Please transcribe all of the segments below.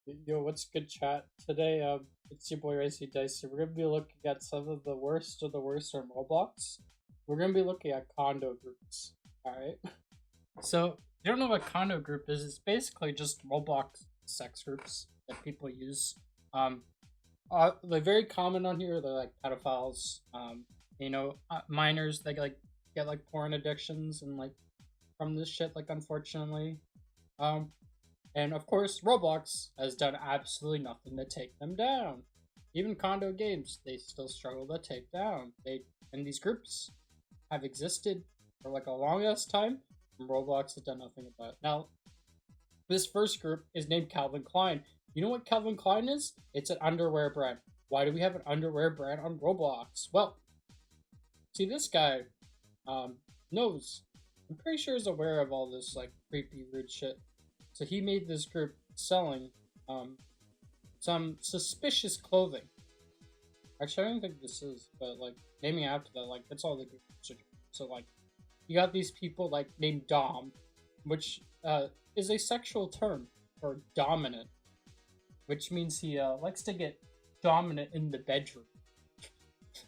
Yo, what's good, chat? Today, it's your boy Racy Dice. We're gonna be looking at some of the worst of the worst on Roblox. We're gonna be looking at condo groups. All right. So, you don't know what condo group is? It's basically just Roblox sex groups that people use. Um, they're very common on here. They're like pedophiles. Minors. They like get like porn addictions and like from this shit. Like unfortunately, um, and of course, Roblox has done absolutely nothing to take them down. Even condo games, they still struggle to take down. And these groups have existed for like a long ass time, and Roblox has done nothing about it. Now, this first group is named Calvin Klein. You know what Calvin Klein is? It's an underwear brand. Why do we have an underwear brand on Roblox? Well, see, this guy knows. I'm pretty sure he's aware of all this like creepy, weird shit. So he made this group selling um, some suspicious clothing. Actually, I don't think this is, but like naming after that, like that's all the groups are doing. So like, you got these people like named Dom, which is a sexual term for dominant, which means he likes to get dominant in the bedroom.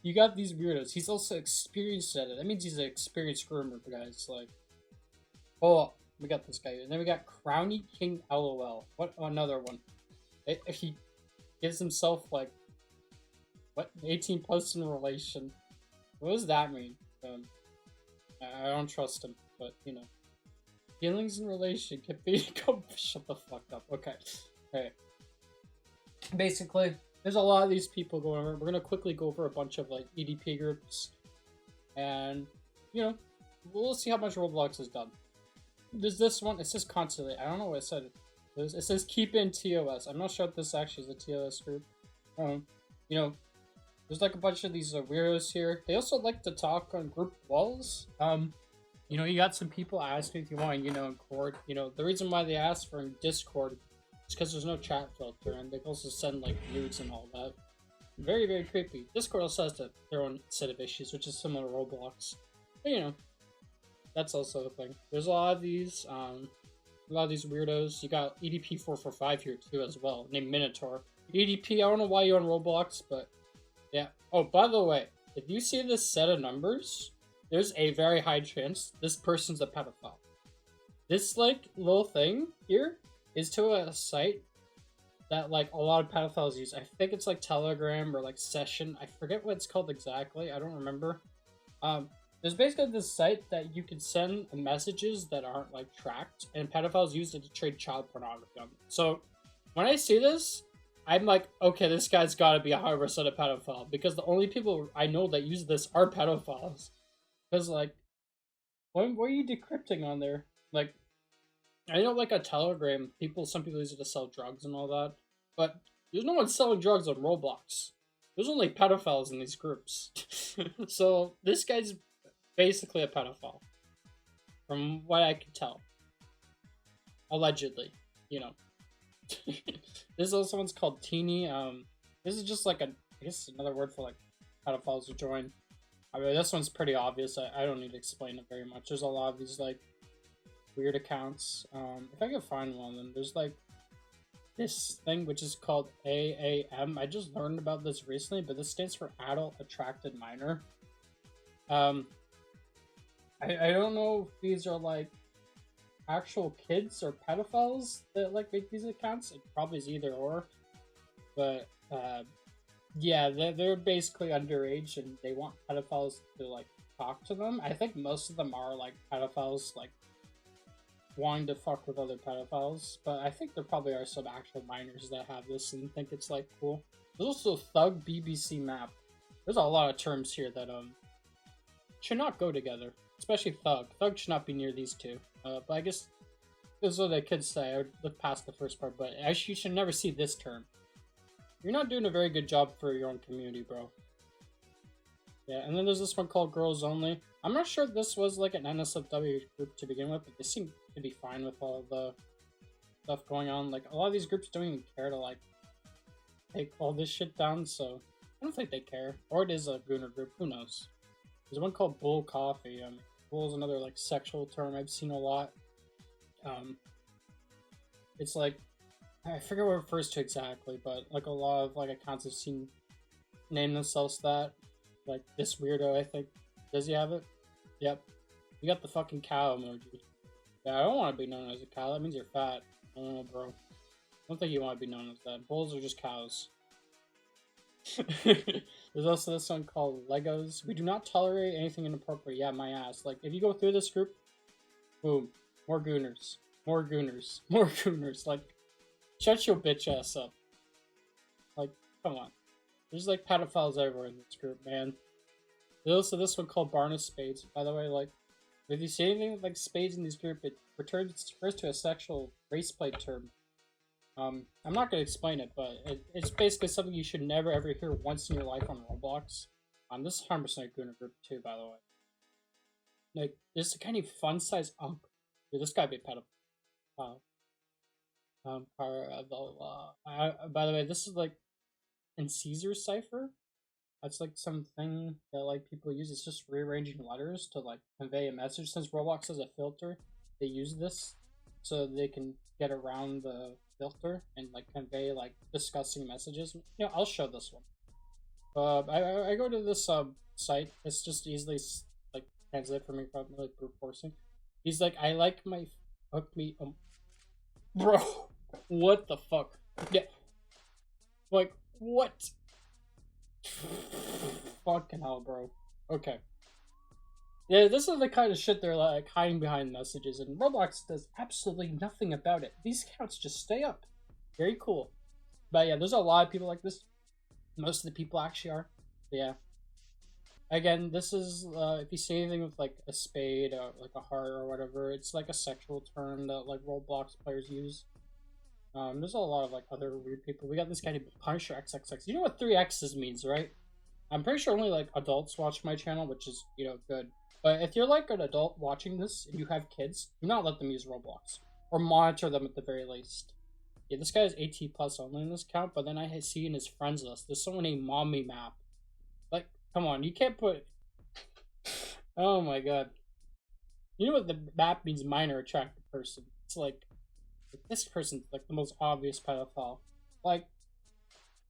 You got these weirdos. He's also experienced at it. That means he's an experienced groomer, guys. Like, oh, we got this guy. And then we got Crowny King LOL. What another one? He gives himself like what 18 plus in relation. What does that mean? I don't trust him, but you know, feelings in relation can be. Shut the fuck up. Okay, okay. Basically, there's a lot of these people going over. We're gonna quickly go over a bunch of like EDP groups, and you know, we'll see how much Roblox has done. There's this one. It says constantly. I don't know what it said. It says keep in TOS. I'm not sure if this actually is a TOS group. You know, there's like a bunch of these weirdos here. They also like to talk on group walls. You know, you got some people asking if you want, you know, in Cord. You know, the reason why they ask for in Discord is because there's no chat filter, and they also send like nudes and all that. Very, very creepy. Discord also has their own set of issues, which is similar to Roblox. But you know, that's also the thing. There's a lot of these weirdos. You got EDP445 here too as well, named Minotaur. EDP, I don't know why you're on Roblox, but yeah. Oh, by the way, if you see this set of numbers, there's a very high chance this person's a pedophile. This like little thing here is to a site that like a lot of pedophiles use. I think it's like Telegram or like Session. I forget what it's called exactly. I don't remember. There's basically this site that you can send messages that aren't like tracked, and pedophiles use it to trade child pornography on them. So when I see this, I'm like, okay, this guy's got to be 100% a pedophile, because the only people I know that use this are pedophiles. Because like, what are you decrypting on there? Like, I know like a Telegram, some people use it to sell drugs and all that, but there's no one selling drugs on Roblox. There's only pedophiles in these groups. So this guy's basically a pedophile, from what I can tell. Allegedly, you know. This also one's called Teeny. This is just like I guess another word for like pedophiles who join. I mean, this one's pretty obvious. I don't need to explain it very much. There's a lot of these like weird accounts. If I can find one of them, there's like this thing which is called AAM. I just learned about this recently, but this stands for Adult Attracted Minor. I don't know if these are like actual kids or pedophiles that like make these accounts. It probably is either or, but yeah, they're basically underage and they want pedophiles to like talk to them. I think most of them are like pedophiles, like wanting to fuck with other pedophiles, but I think there probably are some actual minors that have this and think it's like cool. There's also Thug BBC Map. There's a lot of terms here that should not go together, especially Thug. Thug should not be near these two. But I guess this is what the kids say. I would look past the first part, but you should never see this term. You're not doing a very good job for your own community, bro. Yeah, and then there's this one called Girls Only. I'm not sure if this was like an NSFW group to begin with, but they seem to be fine with all the stuff going on. Like, a lot of these groups don't even care to like take all this shit down, so I don't think they care. Or it is a Gooner group, who knows. There's one called Bull Coffee. Bull is another like sexual term I've seen a lot. It's like I forget what it refers to exactly, but like a lot of like accounts I've seen name themselves that. Like this weirdo, I think. Does he have it? Yep. You got the fucking cow emoji. Yeah, I don't want to be known as a cow. That means you're fat. I don't know, bro. I don't think you want to be known as that. Bulls are just cows. There's also this one called Legos. We do not tolerate anything inappropriate. Yeah, my ass. Like, if you go through this group, boom. More gooners. More gooners. More gooners. Like, shut your bitch ass up. Like, come on. There's like pedophiles everywhere in this group, man. There's also this one called Barn of Spades. By the way, like, if you see anything with like spades in this group, it refers to a sexual race play term. I'm not gonna explain it, but it's basically something you should never ever hear once in your life on Roblox. This is 100% Gooner group too, by the way. Like, this is kind of fun size Dude, this guy be a pedophile. By the way, this is like in Caesar's cipher. That's like something that like people use. It's just rearranging letters to like convey a message. Since Roblox has a filter, they use this so they can get around the filter and like convey like disgusting messages. You know, I'll show this one. I go to this site. It's just easily like translate for me from like brute forcing. He's like, I like my fuck me bro. What the fuck? Yeah. Like what? Fucking hell, bro. Okay. Yeah, this is the kind of shit they're like hiding behind messages, and Roblox does absolutely nothing about it. These accounts just stay up. Very cool. But yeah, there's a lot of people like this. Most of the people actually are. But yeah. Again, this is if you see anything with like a spade or like a heart or whatever, it's like a sexual term that like Roblox players use. There's a lot of like other weird people. We got this guy named Punisher XXX. You know what 3X's means, right? I'm pretty sure only like adults watch my channel, which is, you know, good. But if you're like an adult watching this and you have kids, do not let them use Roblox. Or monitor them at the very least. Yeah, this guy is 18 plus only in this account, but then I see in his friends list, there's someone named Mommy Map. Like, come on, you can't put... Oh my god. You know what the map means? Minor attractive person. It's like this person's like the most obvious pedophile. Like,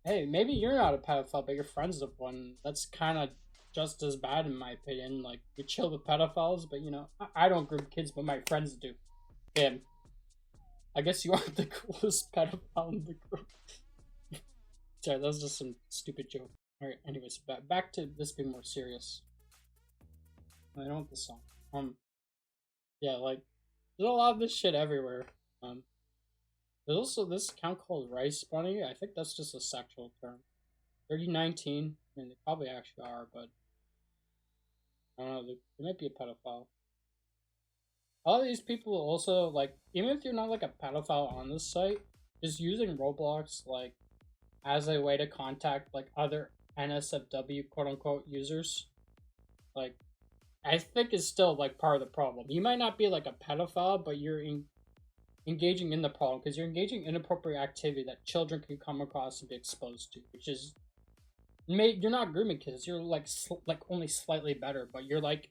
hey, maybe you're not a pedophile, but your friend's the one. That's kind of just as bad in my opinion. Like, you chill with pedophiles, but you know, I don't group kids, but my friends do. And I guess you aren't the coolest pedophile in the group. Sorry, that was just some stupid joke. Alright, anyways, back to this being more serious. I don't want this song. Yeah, like, there's a lot of this shit everywhere. There's also this account called Rice Bunny. I think that's just a sexual term. 3019. I mean, they probably actually are, but I don't know. They might be a pedophile. All of these people also, like, even if you're not like a pedophile on this site, just using Roblox like as a way to contact like other NSFW quote unquote users, like, I think is still like part of the problem. You might not be like a pedophile, but you're engaging in the problem because you're engaging in inappropriate activity that children can come across and be exposed to, which is you're not grooming kids. You're like only slightly better, but you're like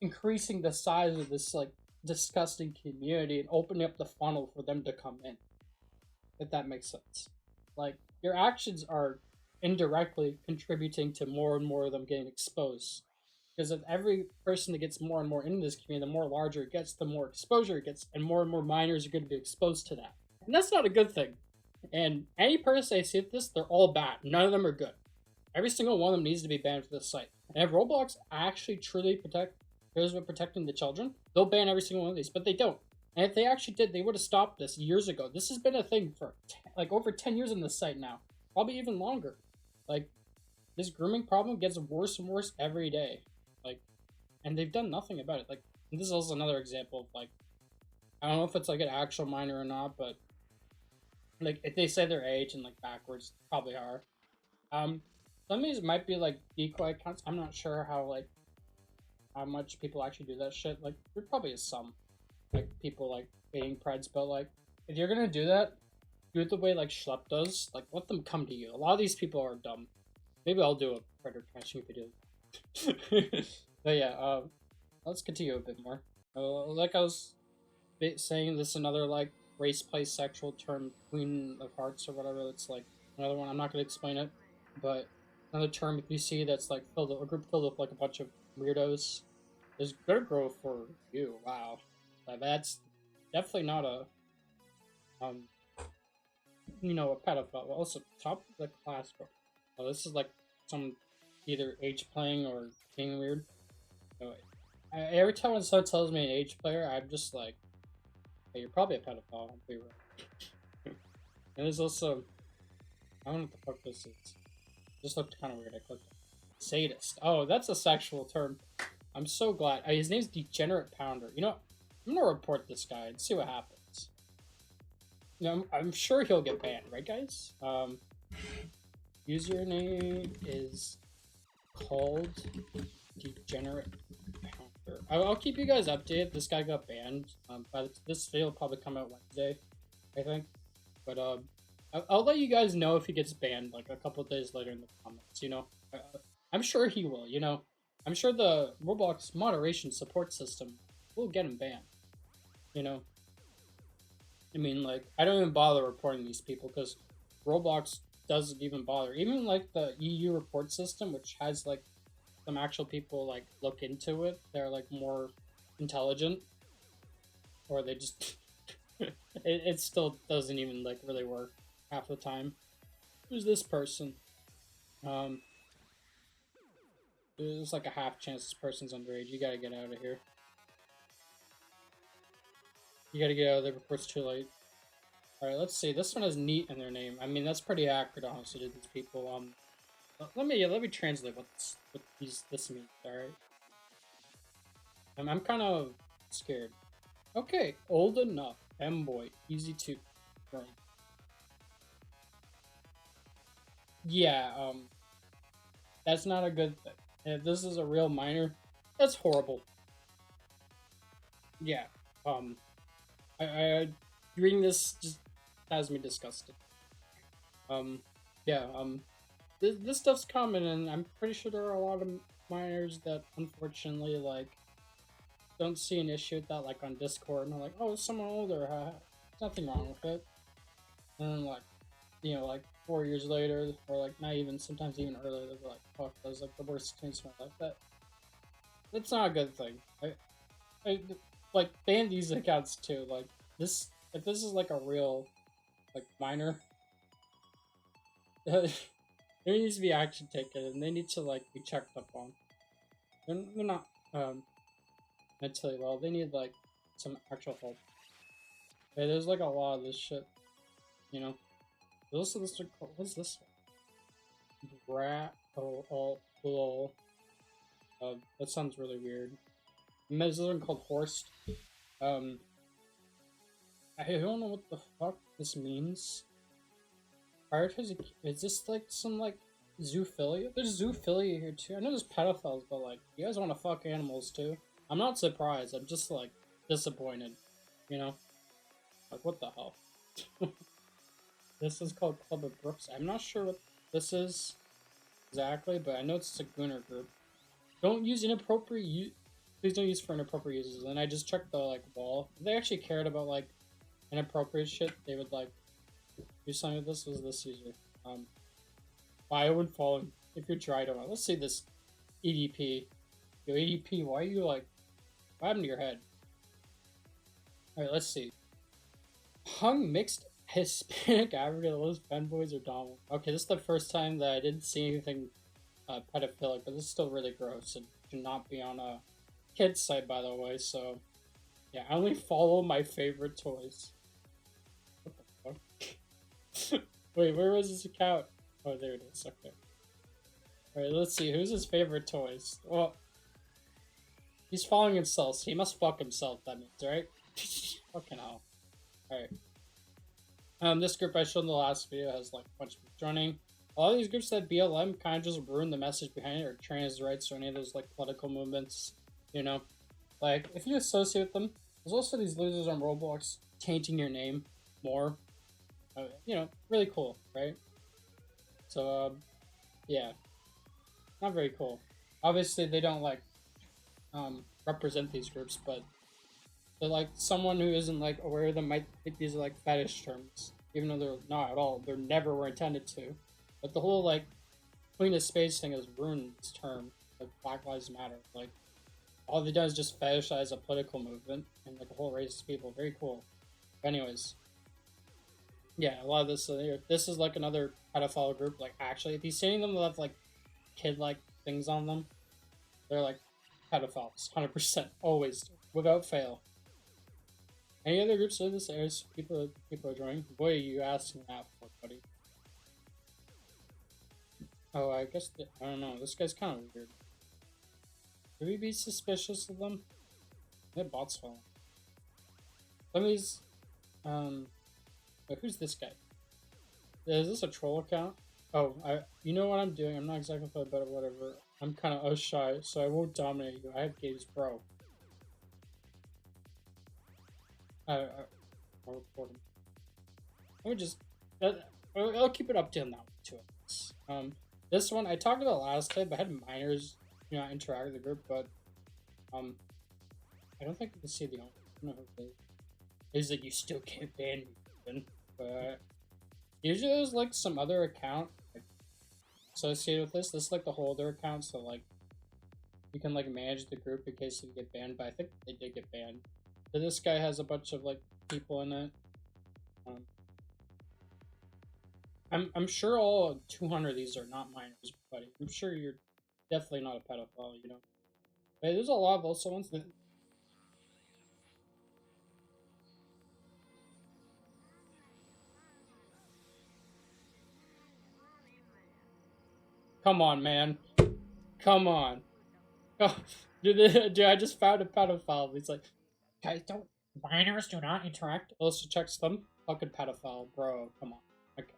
increasing the size of this like disgusting community and opening up the funnel for them to come in. If that makes sense. Like, your actions are indirectly contributing to more and more of them getting exposed. Because if every person that gets more and more into this community, the more larger it gets, the more exposure it gets, and more minors are going to be exposed to that. And that's not a good thing. And any person I see at this, they're all bad. None of them are good. Every single one of them needs to be banned from this site. And if Roblox actually truly cares about protecting the children, they'll ban every single one of these. But they don't. And if they actually did, they would have stopped this years ago. This has been a thing for like over 10 years on this site now. Probably even longer. Like, this grooming problem gets worse and worse every day. Like, and they've done nothing about it. Like, this is also another example of like, I don't know if it's like an actual minor or not, but like if they say their age and like backwards, probably are. Some of these might be like decoy accounts. I'm not sure how much people actually do that shit. Like, there probably is some like people like baiting preds, but like if you're gonna do that, do it the way like Schlep does. Like, let them come to you. A lot of these people are dumb. Maybe I'll do a predator catching video. But yeah, let's continue a bit more. Like I was saying, this is another like race play sexual term Queen of Hearts or whatever. That's like another one. I'm not gonna explain it, but another term if you see that's like filled a group filled with like a bunch of weirdos is good growth for you. Wow, that's definitely not a um a pedophile. Also, top of the class. Oh, this is like some either age playing or being weird. Anyway, every time when someone tells me an age player, I'm just like, hey, you're probably a pedophile. I'll be right. And there's also, I don't know what the fuck this is. This looked kind of weird. I clicked it. Sadist. Oh, that's a sexual term. I'm so glad. His name's Degenerate Pounder. You know what? I'm gonna report this guy and see what happens. You know, I'm sure he'll get banned, right, guys? Username is called Degenerate Pounder. I'll keep you guys updated. This guy got banned. By this video will probably come out Wednesday, I think. But I'll let you guys know if he gets banned like a couple days later in the comments. You know, I'm sure he will. You know, I'm sure the Roblox moderation support system will get him banned. You know, I mean, like I don't even bother reporting these people because Roblox doesn't even bother. Even like the EU report system, which has like some actual people like look into it, they're like more intelligent, or they just it still doesn't even like really work half the time. Who's this person? There's like a half chance this person's underage. You gotta get out of here. You gotta get out of there before it's too late. Alright, let's see. This one has neat in their name. I mean, that's pretty accurate, honestly, to these people. Let me translate what this means, alright? I'm kind of scared. Okay, old enough. M-boy. Easy to... Right. Yeah, that's not a good thing. If this is a real minor, that's horrible. Yeah, I reading this just has me disgusted. Yeah, this stuff's common, and I'm pretty sure there are a lot of minors that unfortunately like don't see an issue with that, like on Discord, and they're like, "Oh, it's someone older, nothing wrong with it." And then, like, you know, like 4 years later, or like not even sometimes even earlier, they're like, "Fuck, that was like the worst experience of my life." That's not a good thing. I like ban these accounts too. Like this, if this is like a real like minor, there needs to be action taken, and they need to like be checked up on. They're not mentally well. They need like some actual help. Hey, there's like a lot of this shit, you know. There's also this one called, what's this one? That sounds really weird. And there's this one called Horst. I don't know what the fuck this means. Prioritize. Is this like some like zoophilia? There's zoophilia here too. I know there's pedophiles, but like, you guys want to fuck animals too? I'm not surprised. I'm just like disappointed. You know, like what the hell? This is called Club of Brooks. I'm not sure what this is exactly, but I know it's a Gooner group. Don't use inappropriate. Please don't use for inappropriate uses. And I just checked the like wall. If they actually cared about like inappropriate shit, they would like do something with this. Was this user? Why I would fall if you tried on. Let's see this EDP. Yo, EDP, why are you like, what happened to your head? Alright, let's see. Hung mixed Hispanic African, those fanboys are dominant. Okay, this is the first time that I didn't see anything pedophilic, but this is still really gross and should not be on a kid's site, by the way. So, yeah, I only follow my favorite toys. What the fuck? Wait, where was his account? Oh, there it is. Okay. Alright, let's see. Who's his favorite toys? Well, he's following himself, so he must fuck himself, that means, right? Fucking hell. Alright. This group I showed in the last video has like a bunch of people joining. A lot of these groups that BLM kind of just ruin the message behind it, or trans rights, or any of those like political movements. You know, like if you associate with them, there's also these losers on Roblox tainting your name more. You know, really cool, right? So, yeah, not very cool. Obviously, they don't like represent these groups, but So like someone who isn't like aware of them might think these are like fetish terms, even though they're not at all. They're never were intended to. But the whole like clean the space thing has ruined this term. Like Black Lives Matter. Like all they've done is just fetishize a political movement and like a whole race of people. Very cool. But anyways, yeah, a lot of this. This is like another pedophile group. Like actually, if you see any of them that have like kid-like things on them, they're like pedophiles, 100%, always, without fail. Any other groups of this airs people are joining? Boy, are you asking that for, buddy. Oh, I guess I don't know. This guy's kind of weird. Should we be suspicious of them? That bot's falling. Let me. Wait, who's this guy? Is this a troll account? Oh, you know what I'm doing? I'm not exactly fine, but whatever. I'm kind of shy, so I won't dominate you. I have Gabe's Pro. I'll report him. Let me just. I'll keep it up to that one too. This one I talked about last time. I had minors, interact with the group, but I don't think you can see the owner. I don't know who it is. Is that you still can't ban me, even, but usually there's like some other account like, associated with this. This is like the whole other account, so like you can like manage the group in case you get banned. But I think they did get banned. So this guy has a bunch of like people in it. I'm sure all 200 of these are not minors, buddy. I'm sure you're definitely not a pedophile, But there's a lot of also ones that. Come on, man. Come on. Oh, dude, I just found a pedophile. He's like, guys, don't. Minors do not interact. Also checks them. Fucking pedophile, bro. Come on. Okay.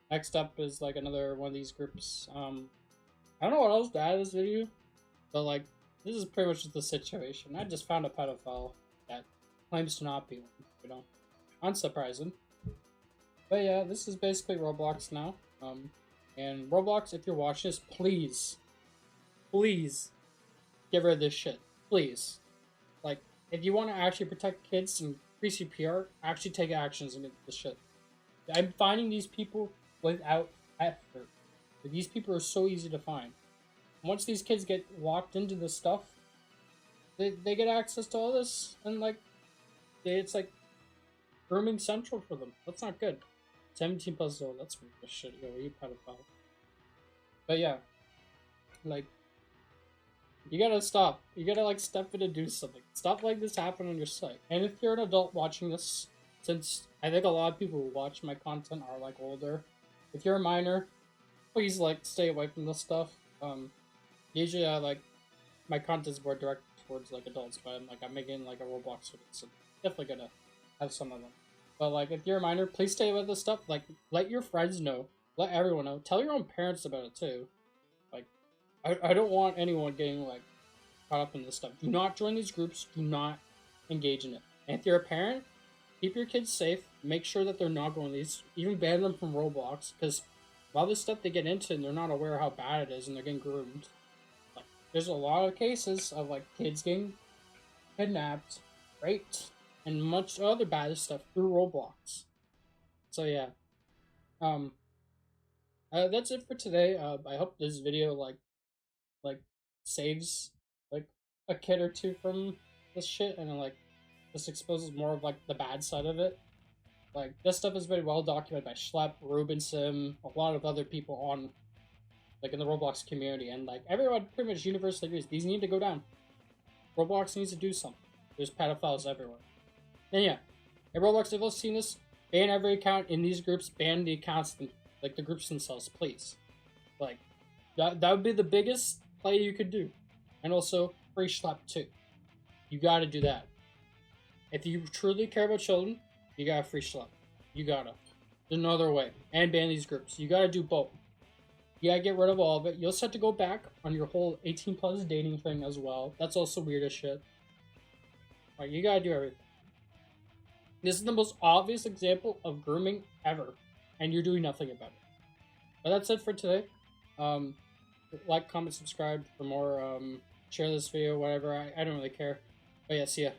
Next up is like another one of these groups. I don't know what else to add to this video, but like, this is pretty much the situation. I just found a pedophile that claims to not be one, Unsurprising. But yeah, this is basically Roblox now. And Roblox, if you're watching this, please get rid of this shit. Please. Like, if you want to actually protect kids and increase your PR, actually take actions against this shit. I'm finding these people without effort. These people are so easy to find. Once these kids get locked into this stuff, they get access to all this, and like, it's like grooming central for them. That's not good. 17 plus old, that's weird as shit. Yo, you pedophile. But yeah, like, you gotta stop. You gotta like step in and do something. Stop letting this happen on your site. And if you're an adult watching this, since I think a lot of people who watch my content are like older, if you're a minor, please like stay away from this stuff. Usually like my content's more directed towards like adults, but I'm making like a Roblox video, so definitely gonna have some of them. But like if you're a minor, please stay away with this stuff. Like let your friends know, let everyone know, tell your own parents about it too. Like I don't want anyone getting like caught up in this stuff. Do not join these groups. Do not engage in it. And if you're a parent, keep your kids safe. Make sure that they're not going to these. Even ban them from Roblox, because a lot of this stuff they get into and they're not aware how bad it is and they're getting groomed. Like, there's a lot of cases of like kids getting kidnapped, raped, and much other bad stuff through Roblox. So yeah. That's it for today. I hope this video like saves like a kid or two from this shit and like this exposes more of like the bad side of it. Like this stuff has been well documented by Schlepp, Rubinson, a lot of other people on like in the Roblox community, and like everyone pretty much universally agrees these need to go down. Roblox needs to do something. There's pedophiles everywhere. And yeah, at Roblox, if you've seen this, ban every account in these groups, ban the accounts, like the groups themselves, please. Like that would be the biggest play you could do. And also free Schlepp too. You gotta do that. If you truly care about children, you gotta free Schlepp. You gotta. There's no other way. And ban these groups. You gotta do both. You gotta get rid of all of it. You also have to go back on your whole 18 plus dating thing as well. That's also weird as shit. Alright, you gotta do everything. This is the most obvious example of grooming ever. And you're doing nothing about it. But that's it for today. Like, comment, subscribe for more. Share this video, whatever. I don't really care. But yeah, see ya.